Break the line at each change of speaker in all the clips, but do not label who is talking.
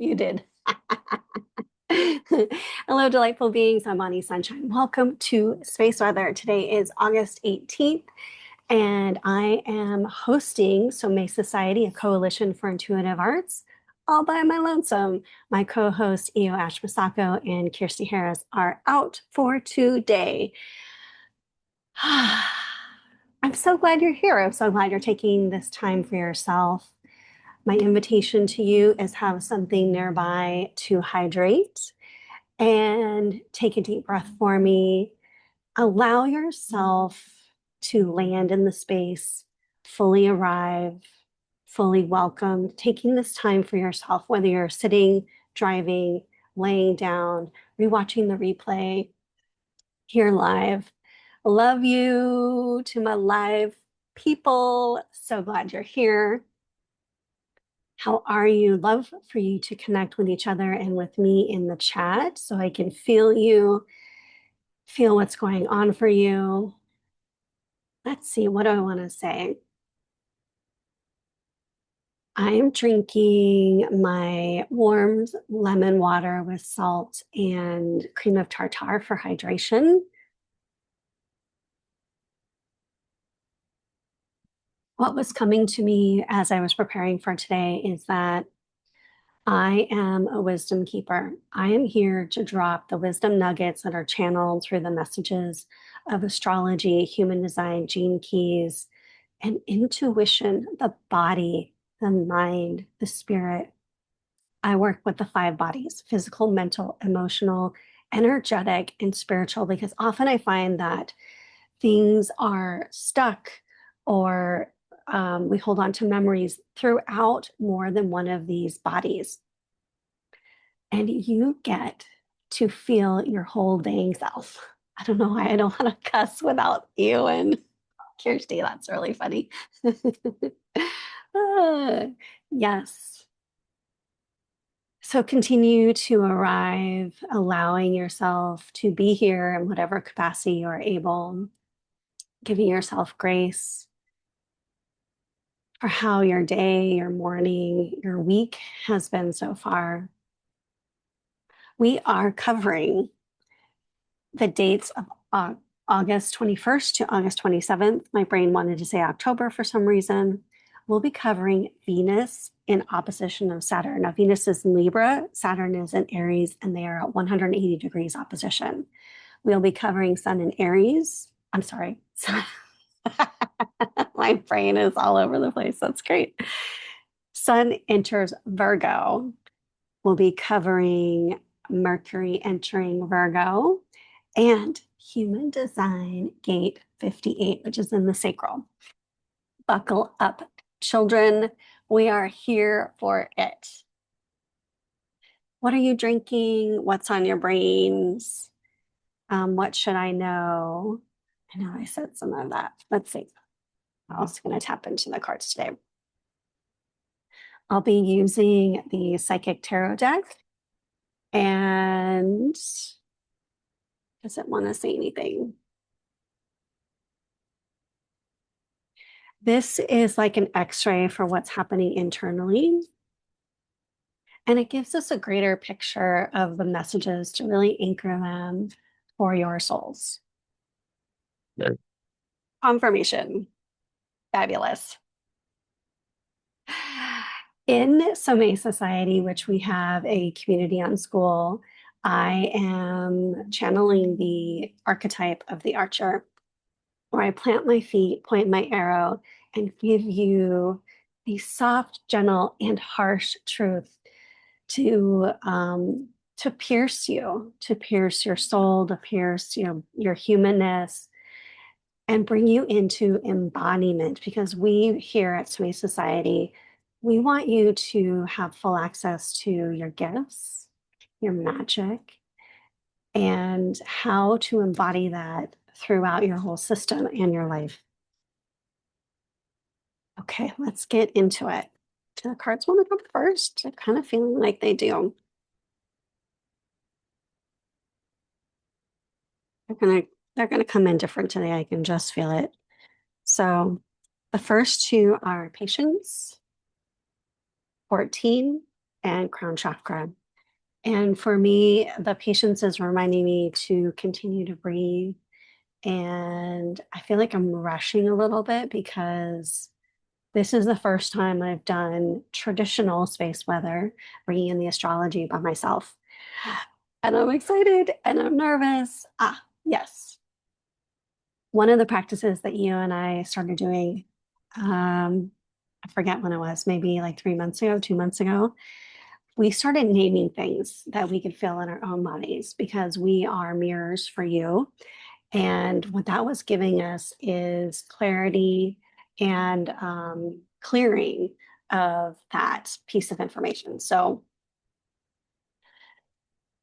You did. Hello, delightful beings. I'm Ani Sunshine. Welcome to Space Weather. Today is August 18th, and I am hosting Somae Society, a coalition for intuitive arts, all by my lonesome. My co-host, 𝘸𝘪𝘭𝘭𝘪𝘯 and Kirsty Harris are out for today. I'm so glad you're here. I'm so glad you're taking this time for yourself. My invitation to you is have something nearby to hydrate and take a deep breath for me. Allow yourself to land in the space, fully arrive, fully welcomed, taking this time for yourself, whether you're sitting, driving, laying down, rewatching the replay, here live. Love you to my live people. So glad you're here. How are you? Love for you to connect with each other and with me in the chat so I can feel you, feel what's going on for you. Let's see, what do I want to say? I'm drinking my warm lemon water with salt and cream of tartar for hydration. What was coming to me as I was preparing for today is that I am a wisdom keeper. I am here to drop the wisdom nuggets that are channeled through the messages of astrology, human design, gene keys, and intuition, the body, the mind, the spirit. I work with the five bodies: physical, mental, emotional, energetic, and spiritual, because often I find that things are stuck or we hold on to memories throughout more than one of these bodies. And you get to feel your whole dang self. I don't know why I don't want to cuss without you and Kirsty. That's really funny. Yes. So continue to arrive, allowing yourself to be here in whatever capacity you're able, giving yourself grace for how your day, your morning, your week has been so far. We are covering the dates of August 21st to August 27th. My brain wanted to say October for some reason. We'll be covering Venus in opposition of Saturn. Now, Venus is in Libra, Saturn is in Aries, and they are at 180 degrees opposition. We'll be covering Sun in Aries. I'm sorry. My brain is all over the place. That's great. Sun enters Virgo. We'll be covering Mercury entering Virgo and human design gate 58, which is in the sacral. Buckle up, children. We are here for it. What are you drinking? What's on your brains? What should I know? I know I said some of that. Let's see. I'm also going to tap into the cards today. I'll be using the Psychic Tarot deck. And does it want to say anything? This is like an X-ray for what's happening internally. And it gives us a greater picture of the messages to really anchor them for your souls. Yeah. Confirmation. Fabulous. In Somae Society, which we have a community on school, I am channeling the archetype of the archer, where I plant my feet, point my arrow, and give you the soft, gentle, and harsh truth to pierce you, to pierce your soul, to pierce your humanness, and bring you into embodiment. Because we here at Somae Society, we want you to have full access to your gifts, your magic, and how to embody that throughout your whole system and your life. Okay, let's get into it. Do the cards want to go first? I'm kind of feeling like they do. They're gonna come in different today. I can just feel it. So the first two are patience, 14, and crown chakra. And for me, the patience is reminding me to continue to breathe. And I feel like I'm rushing a little bit because this is the first time I've done traditional space weather, bringing in the astrology by myself. And I'm excited and I'm nervous. Yes. One of the practices that you and I started doing, I forget when it was, maybe like 3 months ago, 2 months ago, we started naming things that we could feel in our own bodies because we are mirrors for you. And what that was giving us is clarity and clearing of that piece of information. So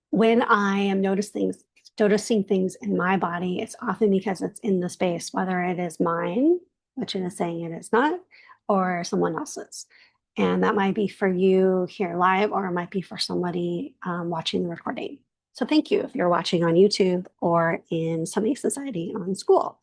when I am noticing things in my body, it's often because it's in the space, whether it is mine, which it is saying it is not, or someone else's. And that might be for you here live, or it might be for somebody watching the recording. So thank you if you're watching on YouTube or in Somae Society on School.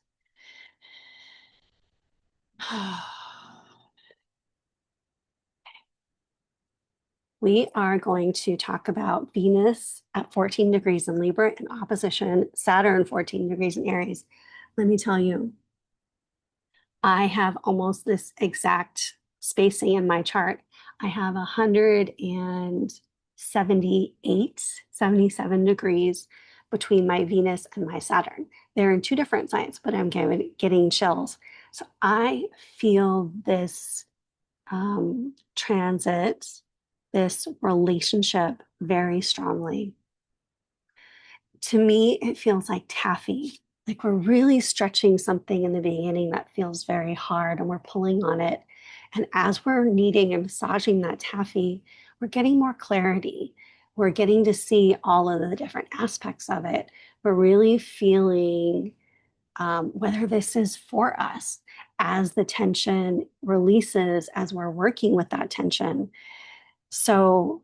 We are going to talk about Venus at 14 degrees in Libra in opposition Saturn 14 degrees in Aries. Let me tell you, I have almost this exact spacing in my chart. I have 77 degrees between my Venus and my Saturn. They're in two different signs, but I'm getting chills. So I feel this transit, this relationship very strongly. To me, it feels like taffy. Like we're really stretching something in the beginning that feels very hard and we're pulling on it. And as we're kneading and massaging that taffy, we're getting more clarity. We're getting to see all of the different aspects of it. We're really feeling whether this is for us as the tension releases, as we're working with that tension. So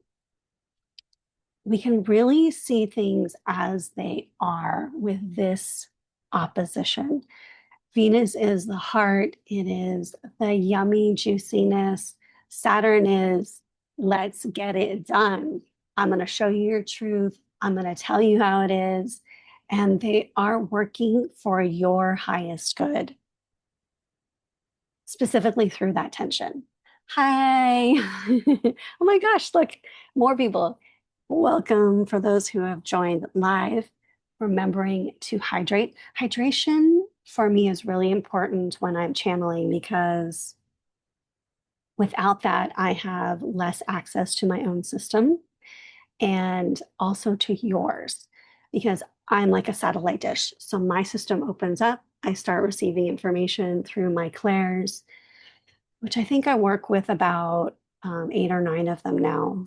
we can really see things as they are with this opposition. Venus is the heart, it is the yummy juiciness. Saturn is let's get it done. I'm going to show you your truth. I'm going to tell you how it is. And they are working for your highest good, specifically through that tension. Hi. Oh my gosh, look, more people. Welcome for those who have joined live. Remembering to hydrate. Hydration for me is really important when I'm channeling because without that, I have less access to my own system and also to yours because I'm like a satellite dish. So my system opens up. I start receiving information through my clairs, which I think I work with about 8 or 9 of them now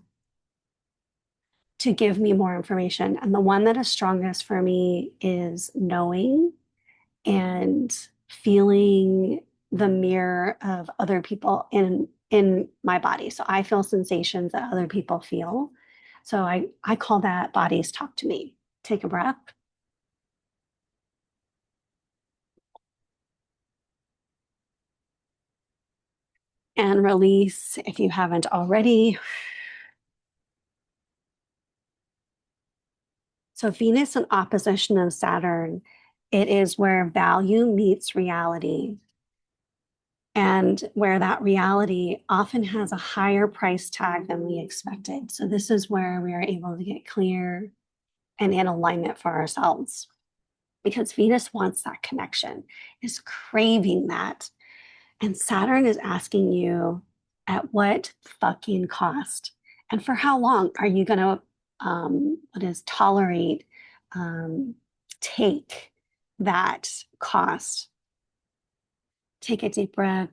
to give me more information. And the one that is strongest for me is knowing and feeling the mirror of other people in my body. So I feel sensations that other people feel. So I call that bodies talk to me. Take a breath. And release if you haven't already. So Venus in opposition of Saturn, it is where value meets reality and where that reality often has a higher price tag than we expected. So this is where we are able to get clear and in alignment for ourselves because Venus wants that connection, is craving that. And Saturn is asking you at what fucking cost? And for how long are you going to tolerate, take that cost? Take a deep breath.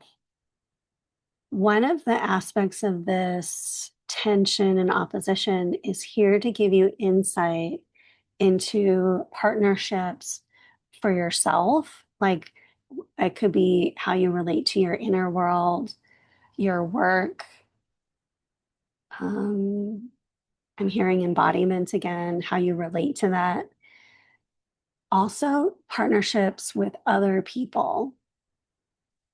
One of the aspects of this tension and opposition is here to give you insight into partnerships for yourself. Like it could be how you relate to your inner world, your work. I'm hearing embodiment again, how you relate to that. Also, partnerships with other people,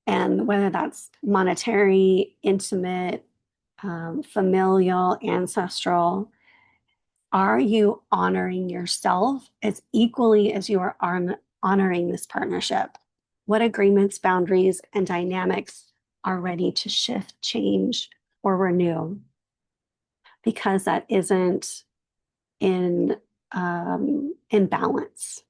and whether that's monetary, intimate, familial, ancestral. Are you honoring yourself as equally as you are honoring this partnership? What agreements, boundaries, and dynamics are ready to shift, change, or renew? Because that isn't in balance.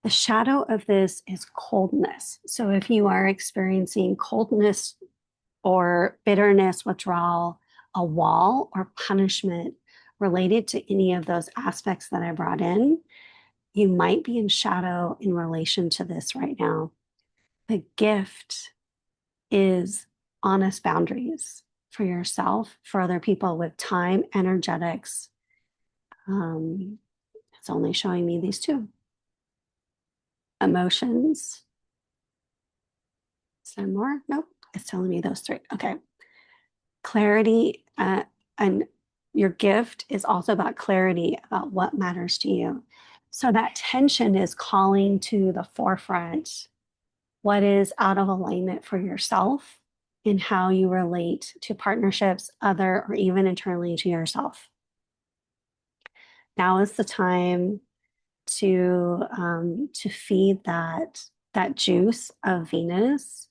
The shadow of this is coldness. So if you are experiencing coldness or bitterness, withdrawal, a wall, or punishment related to any of those aspects that I brought in, you might be in shadow in relation to this right now. The gift is honest boundaries for yourself, for other people with time, energetics. It's only showing me these two. Emotions. Is there more? Nope. It's telling me those three. Okay. Clarity, and your gift is also about clarity about what matters to you. So that tension is calling to the forefront what is out of alignment for yourself in how you relate to partnerships, other, or even internally to yourself. Now is the time to feed that juice of Venus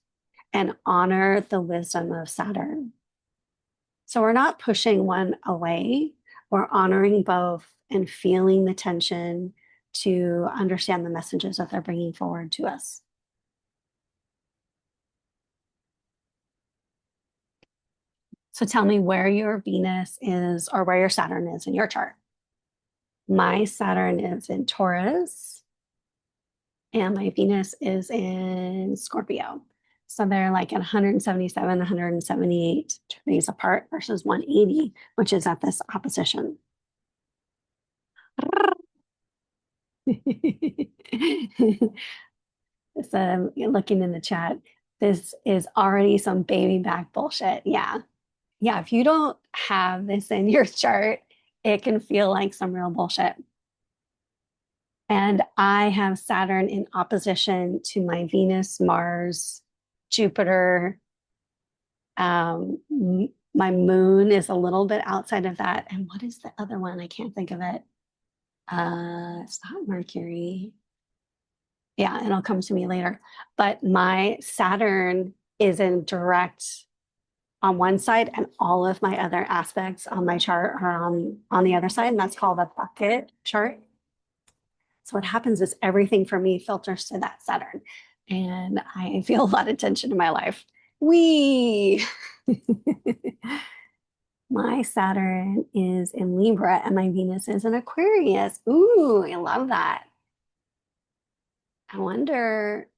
and honor the wisdom of Saturn. So we're not pushing one away, we're honoring both and feeling the tension to understand the messages that they're bringing forward to us. So tell me where your Venus is or where your Saturn is in your chart. My Saturn is in Taurus and my Venus is in Scorpio. So they're like at 177, 178 degrees apart versus 180, which is at this opposition. So looking in the chat, this is already some baby back bullshit. Yeah. Yeah. If you don't have this in your chart, it can feel like some real bullshit. And I have Saturn in opposition to my Venus, Mars, Jupiter. My moon is a little bit outside of that. And what is the other one? I can't think of it. It's not Mercury. Yeah, it'll come to me later. But my Saturn is in direct on one side, and all of my other aspects on my chart are on the other side, and that's called a bucket chart. So what happens is everything for me filters to that Saturn, and I feel a lot of tension in my life. My Saturn is in Libra and my Venus is in Aquarius. Ooh, I love that. I wonder,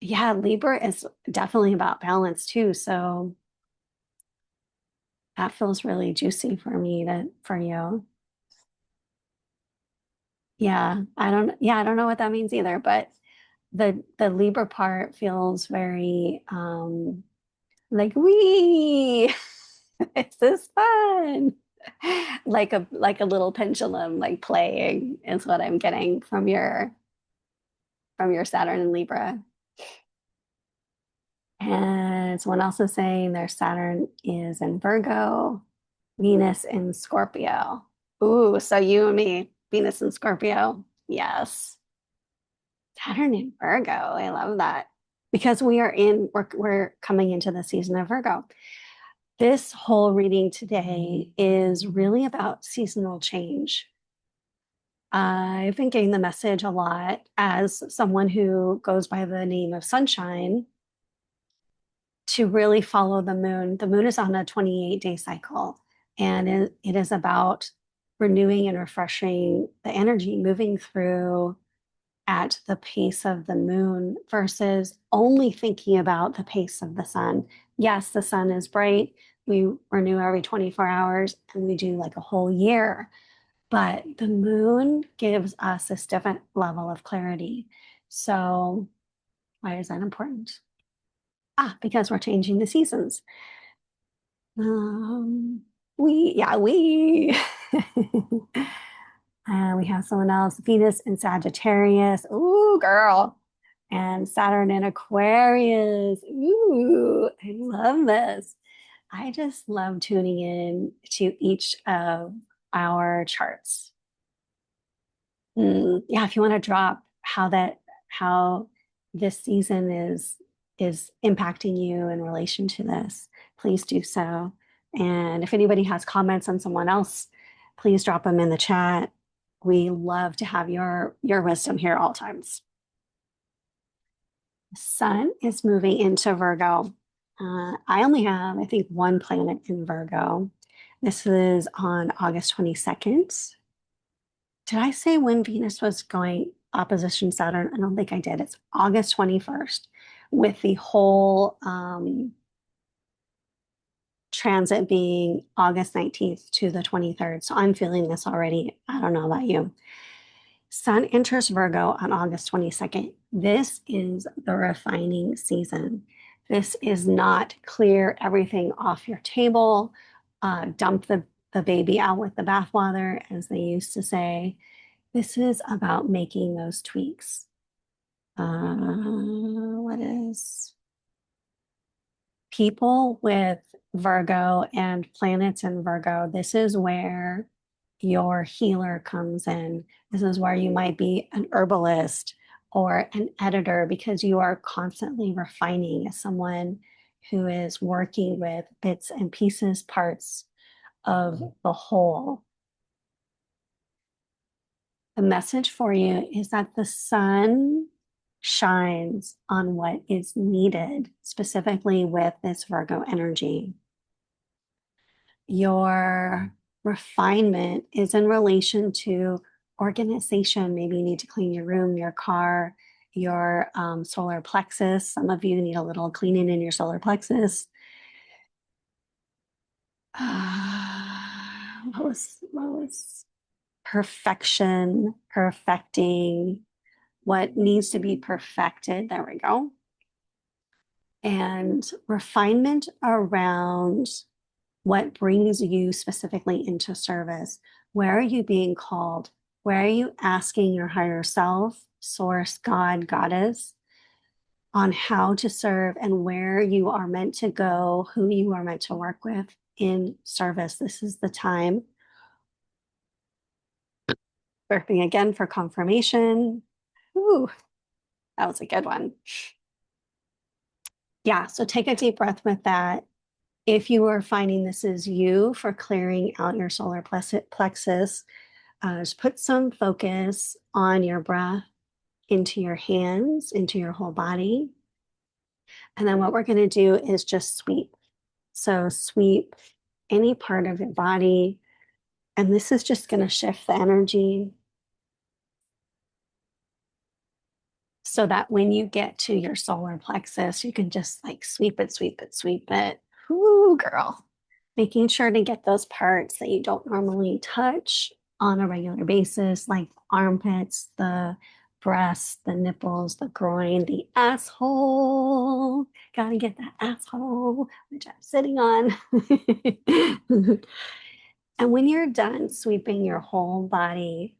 yeah, Libra is definitely about balance too. So that feels really juicy for me for you. Yeah, I don't know what that means either, but the Libra part feels very like this is fun. Like a little pendulum like playing is what I'm getting from your Saturn and Libra. And someone else is saying their Saturn is in Virgo, Venus in Scorpio. Ooh, so you and me, Venus in Scorpio. Yes. Saturn in Virgo. I love that. Because we're coming into the season of Virgo. This whole reading today is really about seasonal change. I've been getting the message a lot as someone who goes by the name of Sunshine to really follow the moon. The moon is on a 28-day cycle, and it is about renewing and refreshing the energy, moving through at the pace of the moon versus only thinking about the pace of the sun. Yes, the sun is bright. We renew every 24 hours and we do like a whole year. But the moon gives us this different level of clarity. So why is that important? Because we're changing the seasons. We we have someone else, Venus in Sagittarius. Ooh, girl. And Saturn in Aquarius. Ooh, I love this. I just love tuning in to each of our charts. Yeah, if you want to drop how this season is impacting you in relation to this, please do so. And if anybody has comments on someone else, please drop them in the chat. We love to have your wisdom here at all times. The sun is moving into Virgo. I only have, I think, one planet in Virgo. This is on August 22nd. Did I say when Venus was going opposition Saturn? I don't think I did. It's August 21st with the whole transit being August 19th to the 23rd. So I'm feeling this already. I don't know about you. Sun enters Virgo on August 22nd. This is the refining season. This is not clear everything off your table, dump the baby out with the bathwater, as they used to say. This is about making those tweaks. What is people with Virgo and planets in Virgo? This is where your healer comes in. This is where you might be an herbalist or an editor because you are constantly refining as someone who is working with bits and pieces, parts of the whole. The message for you is that the sun shines on what is needed, specifically with this Virgo energy. Your refinement is in relation to organization. Maybe you need to clean your room, your car, your solar plexus. Some of you need a little cleaning in your solar plexus. What was perfection, perfecting, what needs to be perfected. There we go. And refinement around what brings you specifically into service. Where are you being called? Where are you asking your higher self, source, God, goddess, on how to serve and where you are meant to go, who you are meant to work with in service? This is the time. Burping again for confirmation. Ooh, that was a good one. Yeah, so take a deep breath with that. If you are finding this is you for clearing out your solar plexus, just put some focus on your breath into your hands, into your whole body. And then what we're going to do is just sweep. So sweep any part of your body. And this is just going to shift the energy so that when you get to your solar plexus, you can just like sweep it, sweep it, sweep it. Ooh, girl. Making sure to get those parts that you don't normally touch on a regular basis, like armpits, the breasts, the nipples, the groin, the asshole. Gotta get that asshole, which I'm sitting on. And when you're done sweeping your whole body,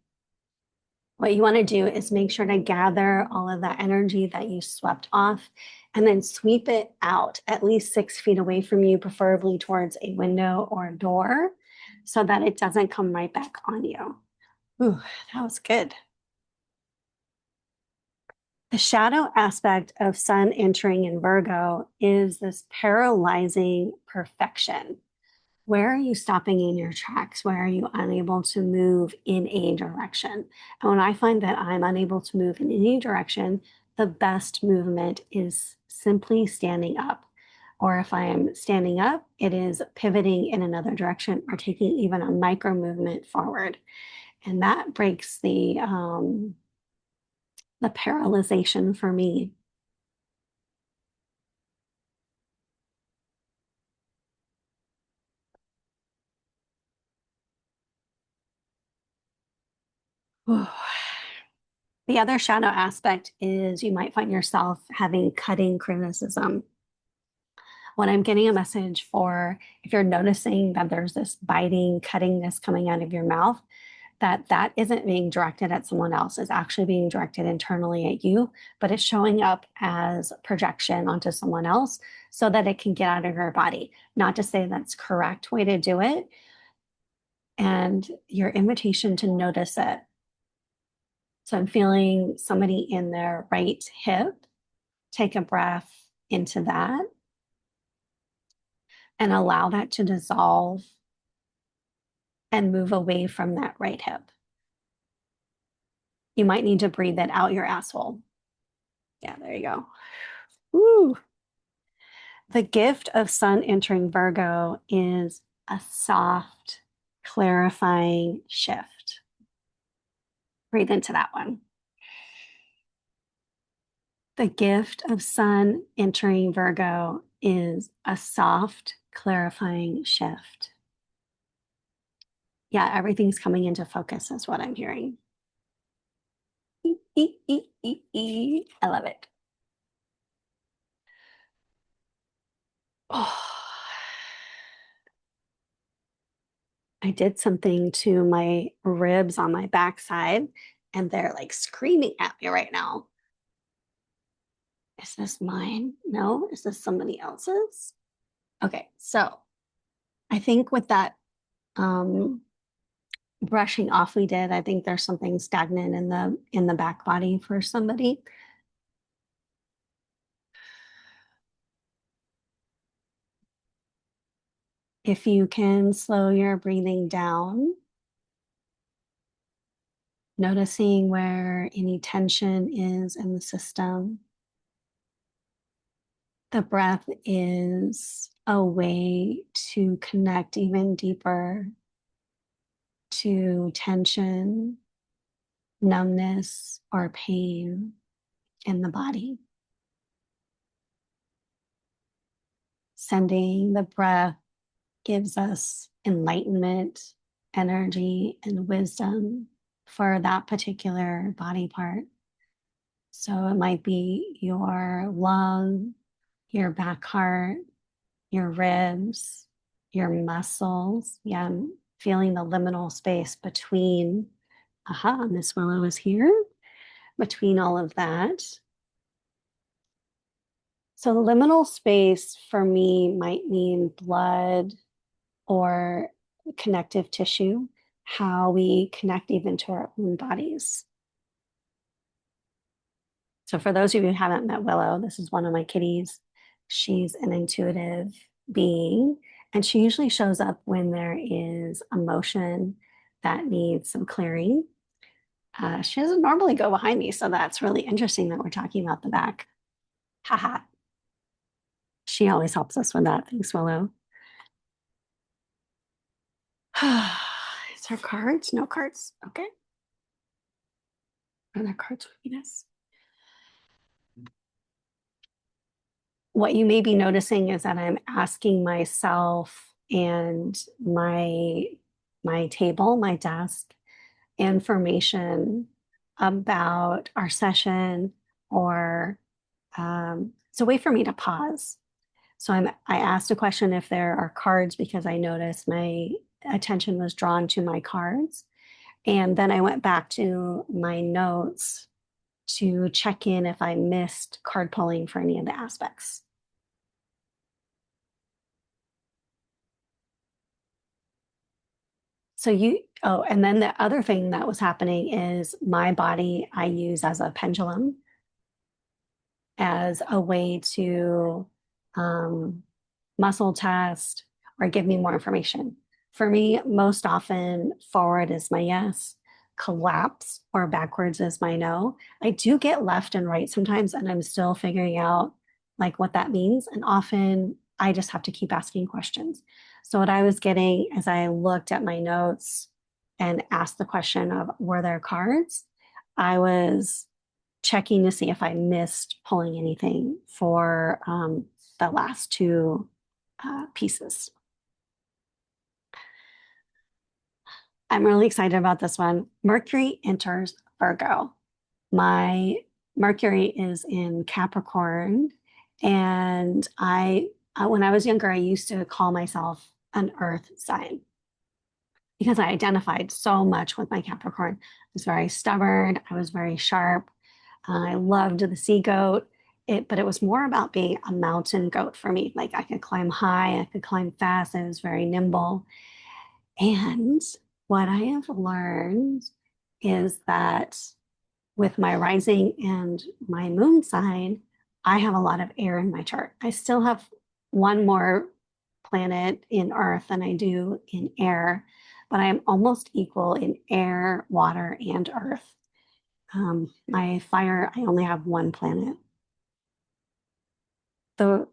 what you want to do is make sure to gather all of that energy that you swept off and then sweep it out at least 6 feet away from you, preferably towards a window or a door, so that it doesn't come right back on you. Ooh, that was good. The shadow aspect of Sun entering in Virgo is this paralyzing perfection. Where are you stopping in your tracks? Where are you unable to move in a direction? And when I find that I'm unable to move in any direction, the best movement is simply standing up. Or if I am standing up, it is pivoting in another direction or taking even a micro movement forward. And that breaks the paralyzation for me. The other shadow aspect is you might find yourself having cutting criticism. When I'm getting a message for, if you're noticing that there's this biting, cuttingness coming out of your mouth, that isn't being directed at someone else, is actually being directed internally at you, but it's showing up as projection onto someone else so that it can get out of your body. Not to say that's correct way to do it. And your invitation to notice it. So I'm feeling somebody in their right hip. Take a breath into that and allow that to dissolve and move away from that right hip. You might need to breathe it out your asshole. Yeah, there you go. Woo. The gift of Sun entering Virgo is a soft, clarifying shift. Breathe into that one. The gift of Sun entering Virgo is a soft, clarifying shift. Yeah, everything's coming into focus is what I'm hearing. I love it. Oh, I did something to my ribs on my backside, and they're like screaming at me right now. Is this mine? No. Is this somebody else's? Okay, so I think with that brushing off we did, I think there's something stagnant in the back body for somebody. If you can slow your breathing down, noticing where any tension is in the system. The breath is a way to connect even deeper to tension, numbness, or pain in the body. Sending the breath gives us enlightenment, energy, and wisdom for that particular body part. So it might be your lung, your back heart, your ribs, your muscles. Yeah, I'm feeling the liminal space between, Miss Willow is here, between all of that. So the liminal space for me might mean blood or connective tissue, how we connect even to our own bodies. So for those of you who haven't met Willow, this is one of my kitties. She's an intuitive being, and she usually shows up when there is emotion that needs some clearing. She doesn't normally go behind me, so that's really interesting that we're talking about the back. Haha. She always helps us with that. Thanks, Willow. Is there cards? No cards. Okay. Are there cards for Venus? What you may be noticing is that I'm asking myself and my table, my desk, information about our session, or it's a way for me to pause. So I asked a question if there are cards because I noticed my attention was drawn to my cards. And then I went back to my notes to check in if I missed card pulling for any of the aspects. So and then the other thing that was happening is my body I use as a pendulum, as a way to muscle test or give me more information. For me, most often forward is my yes, collapse or backwards is my no. I do get left and right sometimes, and I'm still figuring out like what that means. And often I just have to keep asking questions. So what I was getting as I looked at my notes and asked the question of, were there cards? I was checking to see if I missed pulling anything for the last two pieces. I'm really excited about this one. Mercury enters Virgo. My Mercury is in Capricorn, and when I was younger, I used to call myself an earth sign. because I identified so much with my Capricorn. I was very stubborn. I was very sharp. I loved the sea goat. But it was more about being a mountain goat for me. Like I could climb high, I could climb fast. I was very nimble. And what I have learned is that with my rising and my moon sign, I have a lot of air in my chart. I still have one more planet in earth than I do in air, but I am almost equal in air, water, and earth. My fire, I only have one planet. The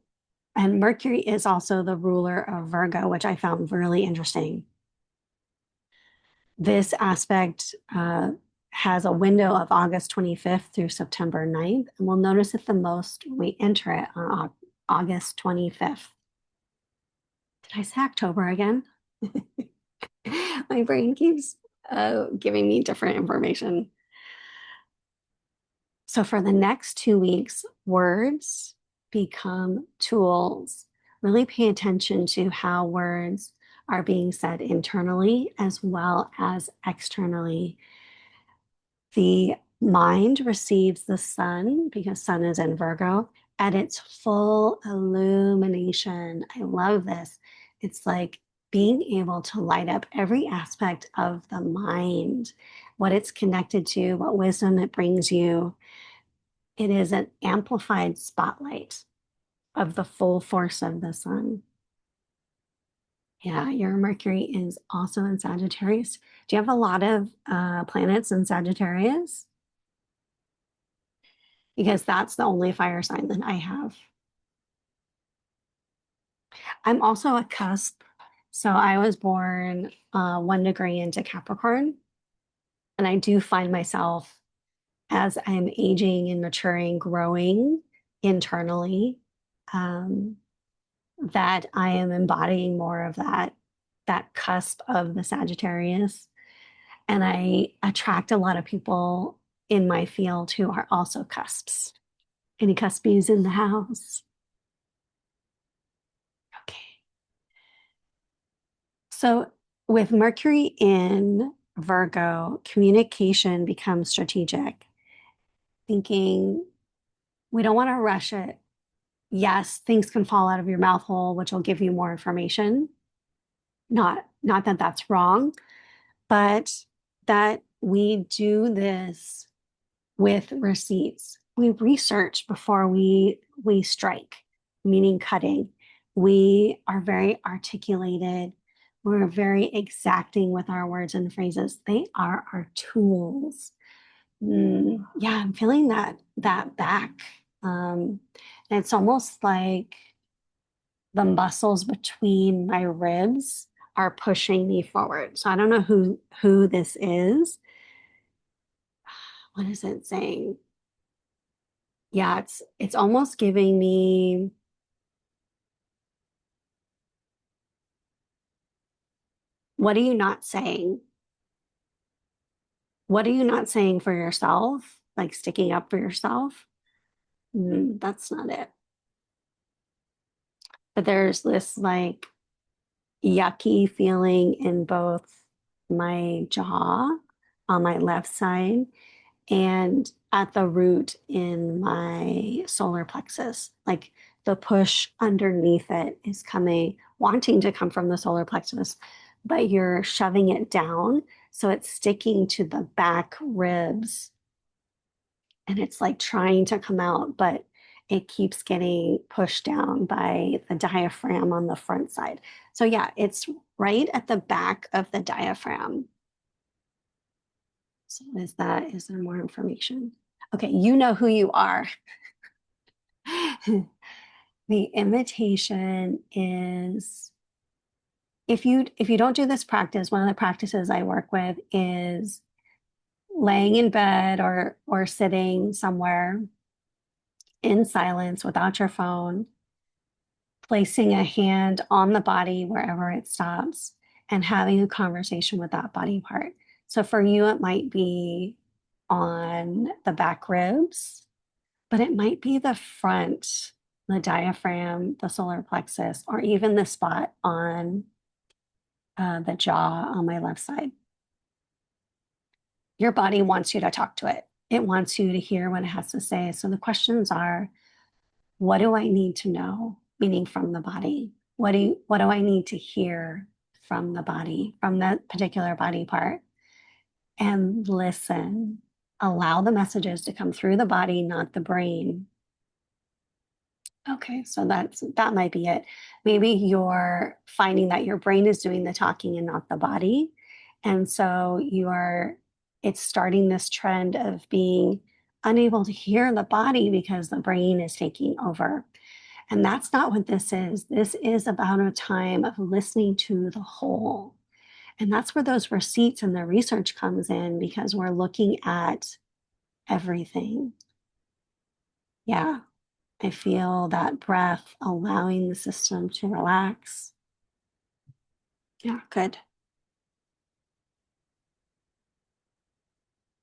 and Mercury is also the ruler of Virgo, which I found really interesting. This aspect has a window of August 25th through September 9th, and we'll notice it the most when we enter it on August 25th. Did I say October again? My brain keeps giving me different information. So for the next 2 weeks, words become tools. Really pay attention to how words are being said internally as well as externally. The mind receives the sun, because sun is in Virgo, at its full illumination. I love this. It's like being able to light up every aspect of the mind, what it's connected to, what wisdom it brings you. It is an amplified spotlight of the full force of the sun. Yeah, your Mercury is also in Sagittarius. Do you have a lot of planets in Sagittarius? Because that's the only fire sign that I have. I'm also a cusp. So I was born 1 degree into Capricorn. And I do find myself, as I'm aging and maturing, growing internally, um, that I am embodying more of that cusp of the Sagittarius. And I attract a lot of people in my field who are also cusps. Any cuspies in the house? Okay. So with Mercury in Virgo, communication becomes strategic. Thinking, we don't want to rush it. Yes, things can fall out of your mouth hole, which will give you more information. Not that that's wrong, but that we do this with receipts. We research before we strike, meaning cutting. We are very articulated. We're very exacting with our words and phrases. They are our tools. Yeah, I'm feeling that back. And it's almost like the muscles between my ribs are pushing me forward. So I don't know who this is. What is it saying? Yeah, it's almost giving me, what are you not saying? What are you not saying for yourself? Like sticking up for yourself? That's not it. But there's this like yucky feeling in both my jaw on my left side and at the root in my solar plexus. Like the push underneath it is coming, wanting to come from the solar plexus, but you're shoving it down. So it's sticking to the back ribs and it's like trying to come out, but it keeps getting pushed down by the diaphragm on the front side. So yeah, it's right at the back of the diaphragm. So is there more information? Okay, you know who you are. The invitation is, if you don't do this practice, one of the practices I work with is laying in bed or sitting somewhere in silence without your phone, placing a hand on the body wherever it stops, and having a conversation with that body part. So for you, it might be on the back ribs, but it might be the front, the diaphragm, the solar plexus, or even the spot on the jaw on my left side. Your body wants you to talk to it. It wants you to hear what it has to say. So the questions are, what do I need to know? Meaning from the body. What do I need to hear from the body, from that particular body part? And listen. Allow the messages to come through the body, not the brain. Okay, so that might be it. Maybe you're finding that your brain is doing the talking and not the body. And so it's starting this trend of being unable to hear the body because the brain is taking over. And that's not what this is. This is about a time of listening to the whole. And that's where those receipts and the research comes in, because we're looking at everything. Yeah. I feel that breath allowing the system to relax. Yeah, good.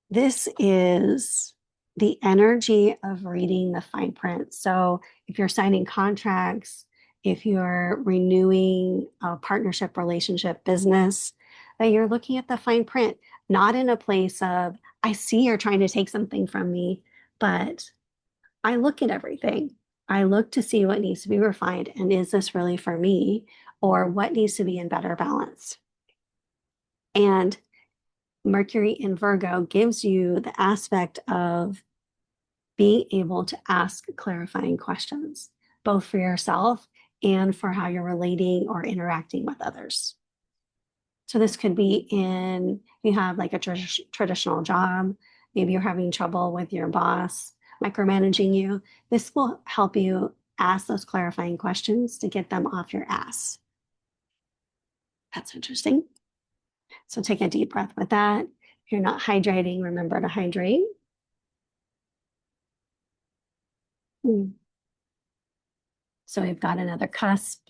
This is the energy of reading the fine print. So if you're signing contracts, if you're renewing a partnership, relationship, business, that you're looking at the fine print, not in a place of, I see you're trying to take something from me, but I look at everything. I look to see what needs to be refined. And is this really for me? Or what needs to be in better balance? And Mercury in Virgo gives you the aspect of being able to ask clarifying questions, both for yourself and for how you're relating or interacting with others. So this could be you have like a traditional job, maybe you're having trouble with your boss micromanaging you. This will help you ask those clarifying questions to get them off your ass. That's interesting. So take a deep breath with that. If you're not hydrating, remember to hydrate. So we've got another cusp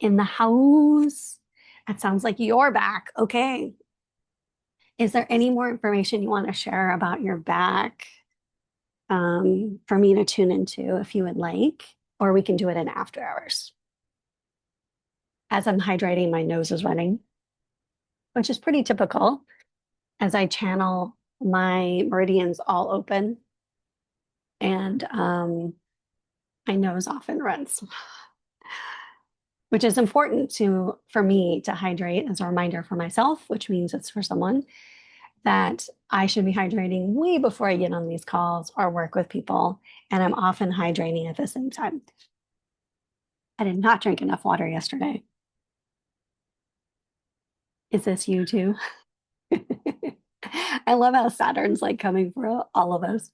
in the house. That sounds like you're back. Okay. Is there any more information you want to share about your back for me to tune into if you would like? Or we can do it in after hours. As I'm hydrating, my nose is running, which is pretty typical as I channel my meridians all open, and my nose often runs, which is important for me to hydrate as a reminder for myself, which means it's for someone, that I should be hydrating way before I get on these calls or work with people. And I'm often hydrating at the same time. I did not drink enough water yesterday. Is this you too? I love how Saturn's like coming for all of us.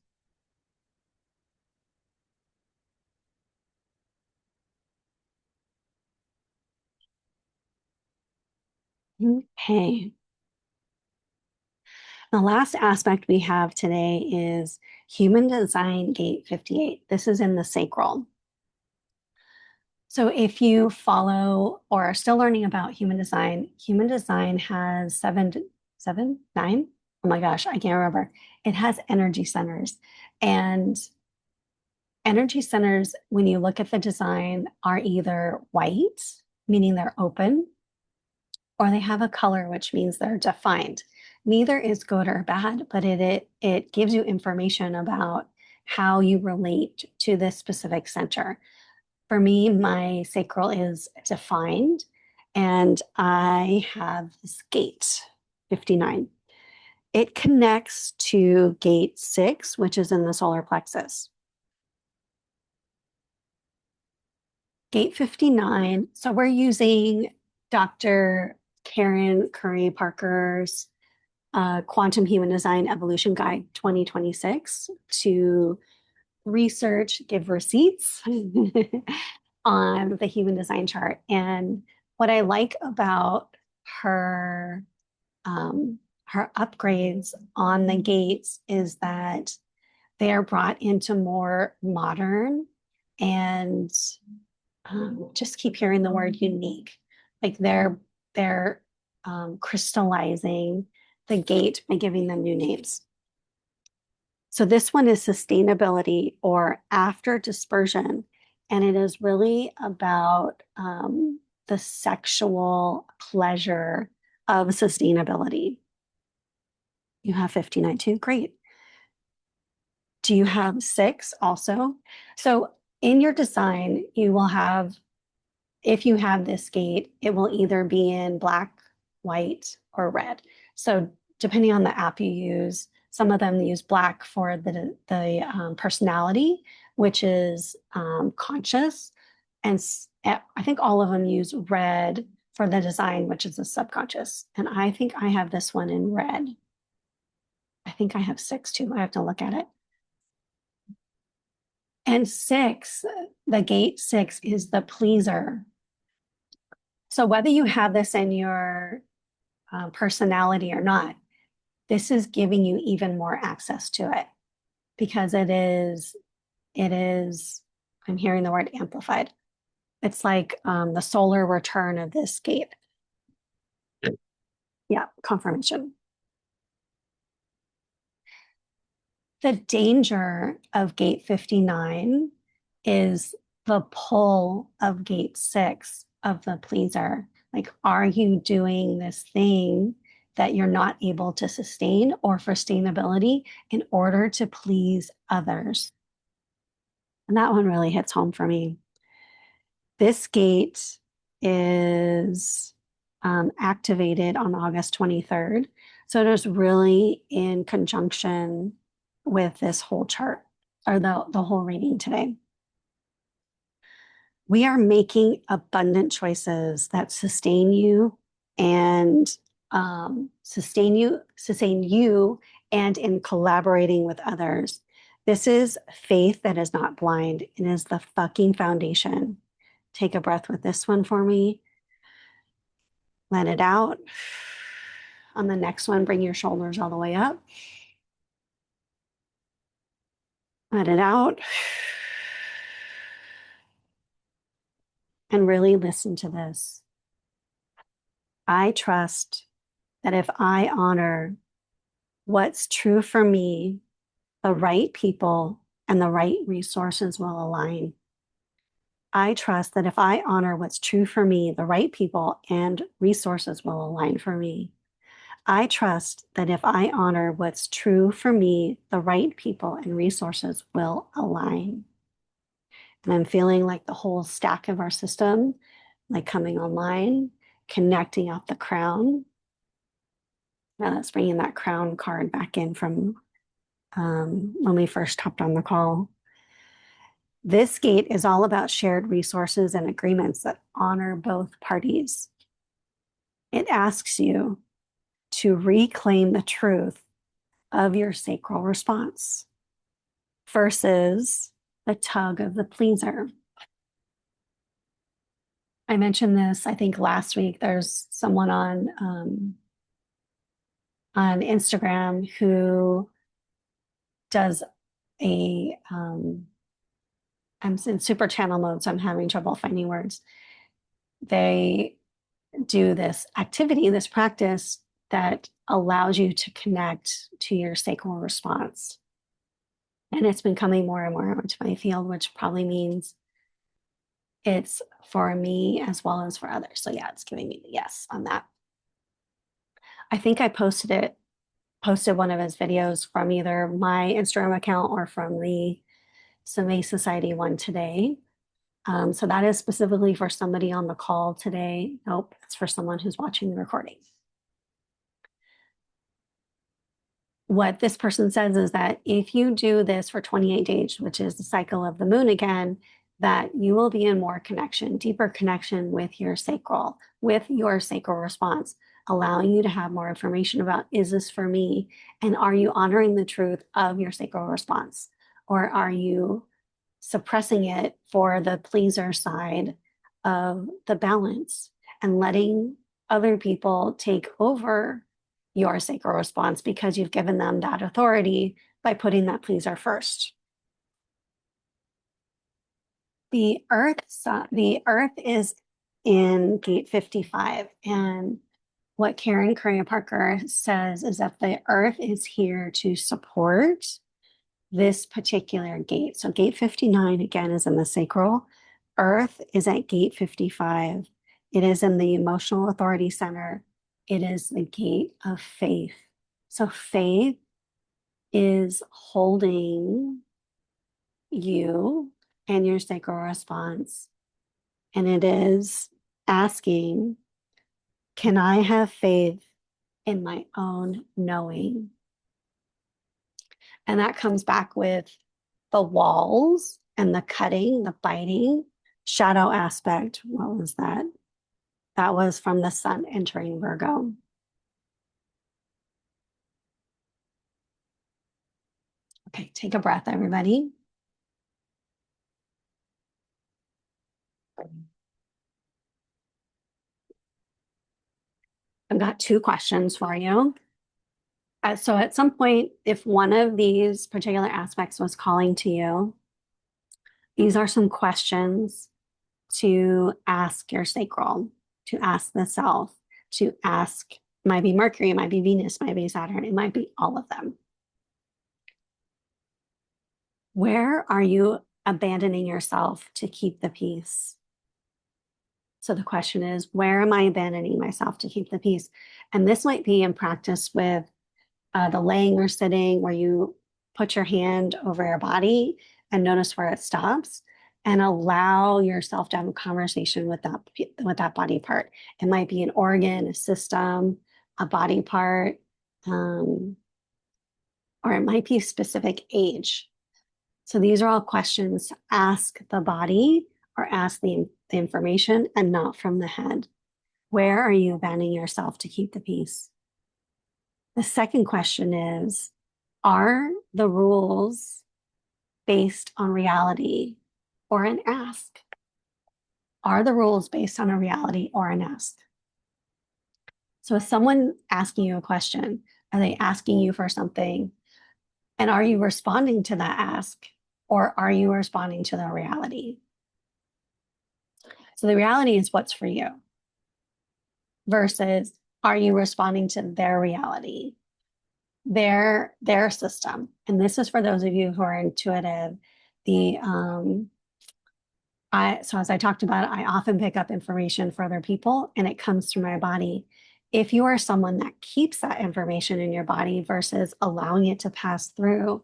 Okay. The last aspect we have today is human design gate 58. This is in the sacral. So if you follow or are still learning about human design has nine? Oh my gosh, I can't remember. It has energy centers. And energy centers, when you look at the design, are either white, meaning they're open, or they have a color, which means they're defined. Neither is good or bad, but it gives you information about how you relate to this specific center. For me, my sacral is defined, and I have this gate 59. It connects to gate 6, which is in the solar plexus. Gate 59. So we're using Dr. Karen Curry Parker's Quantum Human Design Evolution Guide 2026 to research, give receipts on the human design chart. And what I like about her her upgrades on the gates is that they are brought into more modern, and just keep hearing the word unique. Like they're crystallizing the gate by giving them new names. So this one is sustainability or after dispersion. And it is really about the sexual pleasure of sustainability. You have 59 too. Great. Do you have 6 also? So in your design, you will have, if you have this gate, it will either be in black, white, or red. So depending on the app you use, some of them use black for the personality, which is conscious. And I think all of them use red for the design, which is the subconscious. And I think I have this one in red. I think I have 6 too. I have to look at it. And 6, the gate 6 is the pleaser. So whether you have this in your personality or not, this is giving you even more access to it, because it is, I'm hearing the word amplified. It's like the solar return of this gate. Yeah, confirmation. The danger of gate 59 is the pull of gate 6 of the pleaser. Like, are you doing this thing that you're not able to sustain or for sustainability in order to please others? And that one really hits home for me. This gate is activated on August 23rd. So it is really in conjunction with this whole chart, or the whole reading today. We are making abundant choices that sustain you and sustain you and in collaborating with others. This is faith that is not blind and is the fucking foundation. Take a breath with this one for me. Let it out. On the next one, bring your shoulders all the way up. Let it out. And really listen to this. I trust that if I honor what's true for me, the right people and the right resources will align. I trust that if I honor what's true for me, the right people and resources will align for me. I trust that if I honor what's true for me, the right people and resources will align. And I'm feeling like the whole stack of our system, like coming online, connecting up the crown. Now that's bringing that crown card back in from when we first hopped on the call. This gate is all about shared resources and agreements that honor both parties. It asks you to reclaim the truth of your sacral response versus the tug of the pleaser. I mentioned this, I think last week. There's someone on Instagram who does a, I'm in super channel mode, so I'm having trouble finding words. They do this activity, this practice that allows you to connect to your sacral response. And it's been coming more and more into my field, which probably means it's for me as well as for others. So yeah, it's giving me the yes on that. I think I posted one of his videos from either my Instagram account or from the Somae Society one today. So that is specifically for somebody on the call today. Nope, it's for someone who's watching the recording. What this person says is that if you do this for 28 days, which is the cycle of the moon again, that you will be in more connection, deeper connection with your sacral response, allowing you to have more information about, is this for me? And are you honoring the truth of your sacral response? Or are you suppressing it for the pleaser side of the balance and letting other people take over your sacral response because you've given them that authority by putting that pleaser first? The earth is in gate 55, and what Karen Curry Parker says is that the earth is here to support this particular gate. So gate 59 again is in the sacral. Earth is at gate 55, It is in the emotional authority center. It is the gate of faith. So faith is holding you and your sacral response. And it is asking, can I have faith in my own knowing? And that comes back with the walls and the cutting, the biting, shadow aspect. What was that? That was from the sun entering Virgo. Okay, take a breath, everybody. I've got two questions for you. So at some point, if one of these particular aspects was calling to you, these are some questions to ask your sacral, to ask the self, to ask, it might be Mercury, it might be Venus, it might be Saturn, it might be all of them. Where are you abandoning yourself to keep the peace? So the question is, where am I abandoning myself to keep the peace? And this might be in practice with the laying or sitting, where you put your hand over your body and notice where it stops, and allow yourself to have a conversation with that body part. It might be an organ, a system, a body part, or it might be a specific age. So these are all questions to ask the body or ask the information, and not from the head. Where are you abandoning yourself to keep the peace? The second question is, are the rules based on reality or an ask? Are the rules based on a reality or an ask? So is someone asking you a question? Are they asking you for something? And are you responding to that ask, or are you responding to the reality? So the reality is what's for you, versus are you responding to their reality, their system? And this is for those of you who are intuitive. So as I talked about, I often pick up information for other people, and it comes through my body. If you are someone that keeps that information in your body versus allowing it to pass through,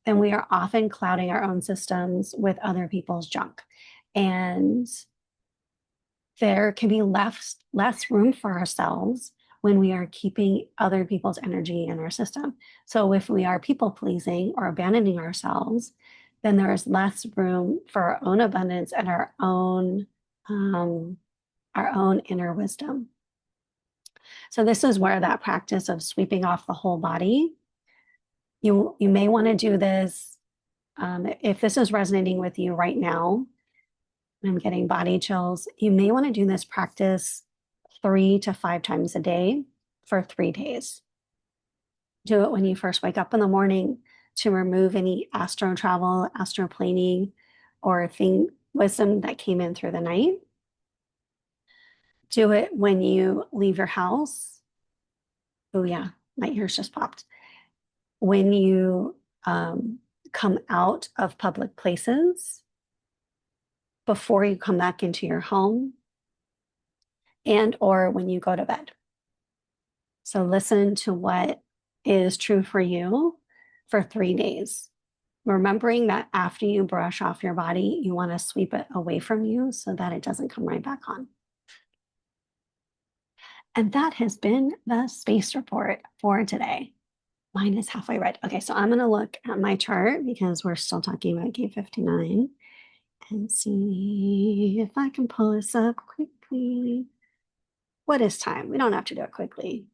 then we are often clouding our own systems with other people's junk. And there can be less room for ourselves when we are keeping other people's energy in our system. So if we are people pleasing or abandoning ourselves, then there is less room for our own abundance and our own inner wisdom. So this is where that practice of sweeping off the whole body, you may want to do this. If this is resonating with you right now, I'm getting body chills, you may want to do this practice 3 to 5 times a day for 3 days. Do it when you first wake up in the morning to remove any astro travel, astroplaning, or wisdom that came in through the night. Do it when you leave your house. Oh yeah, my ears just popped. When you come out of public places, before you come back into your home, and or when you go to bed. So listen to what is true for you for 3 days. Remembering that after you brush off your body, you want to sweep it away from you so that it doesn't come right back on. And that has been the space report for today. Mine is halfway read. Okay, so I'm going to look at my chart because we're still talking about gate 59 and see if I can pull this up quickly. What is time? We don't have to do it quickly.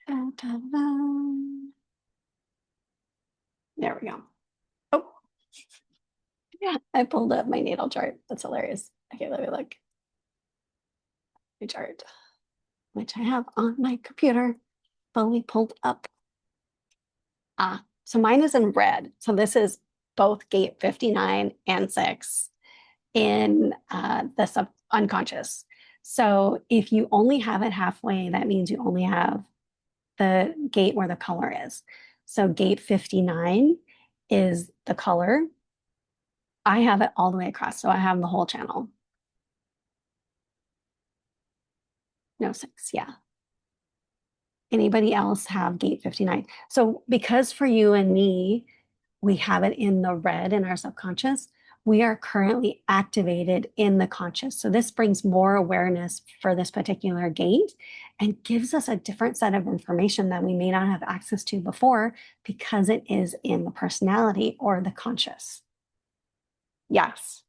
Da, da, da. There we go. Oh, yeah, I pulled up my natal chart. That's hilarious. Okay, let me look. My chart, which I have on my computer, fully pulled up. So mine is in red. So this is both gate 59 and 6 in the unconscious. So if you only have it halfway, that means you only have the gate where the color is. So gate 59 is the color. I have it all the way across, so I have the whole channel. No, 6, yeah. Anybody else have gate 59? So because for you and me, we have it in the red in our subconscious, we are currently activated in the conscious. So this brings more awareness for this particular gate and gives us a different set of information that we may not have access to before because it is in the personality or the conscious. Yes.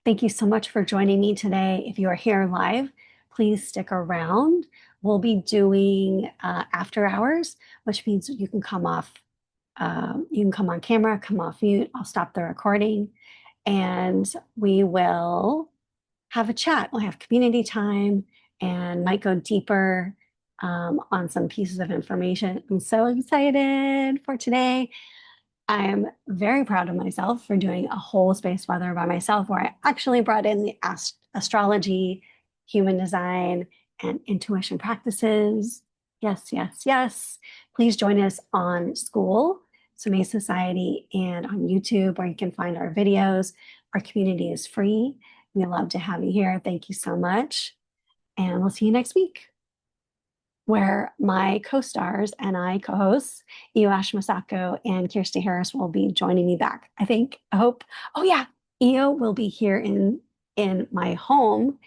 Thank you so much for joining me today. If you are here live, please stick around. We'll be doing after hours, which means you can come off, you can come on camera, come off mute. I'll stop the recording and we will have a chat. We'll have community time and might go deeper on some pieces of information. I'm so excited for today. I'm very proud of myself for doing a whole space weather by myself where I actually brought in the astrology, human design, and intuition practices. Yes, yes, yes. Please join us on School, Somae Society, and on YouTube where you can find our videos. Our community is free. We love to have you here. Thank you so much. And we'll see you next week, where my co-stars and I co-hosts, 𝘸𝘪𝘦𝘬𝘴 and Kirsty Harris will be joining me back. I hope. Oh yeah, 𝘸 will be here in my home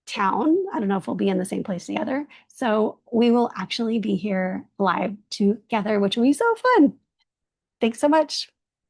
town. I don't know if we'll be in the same place together. So we will actually be here live together, which will be so fun. Thanks so much.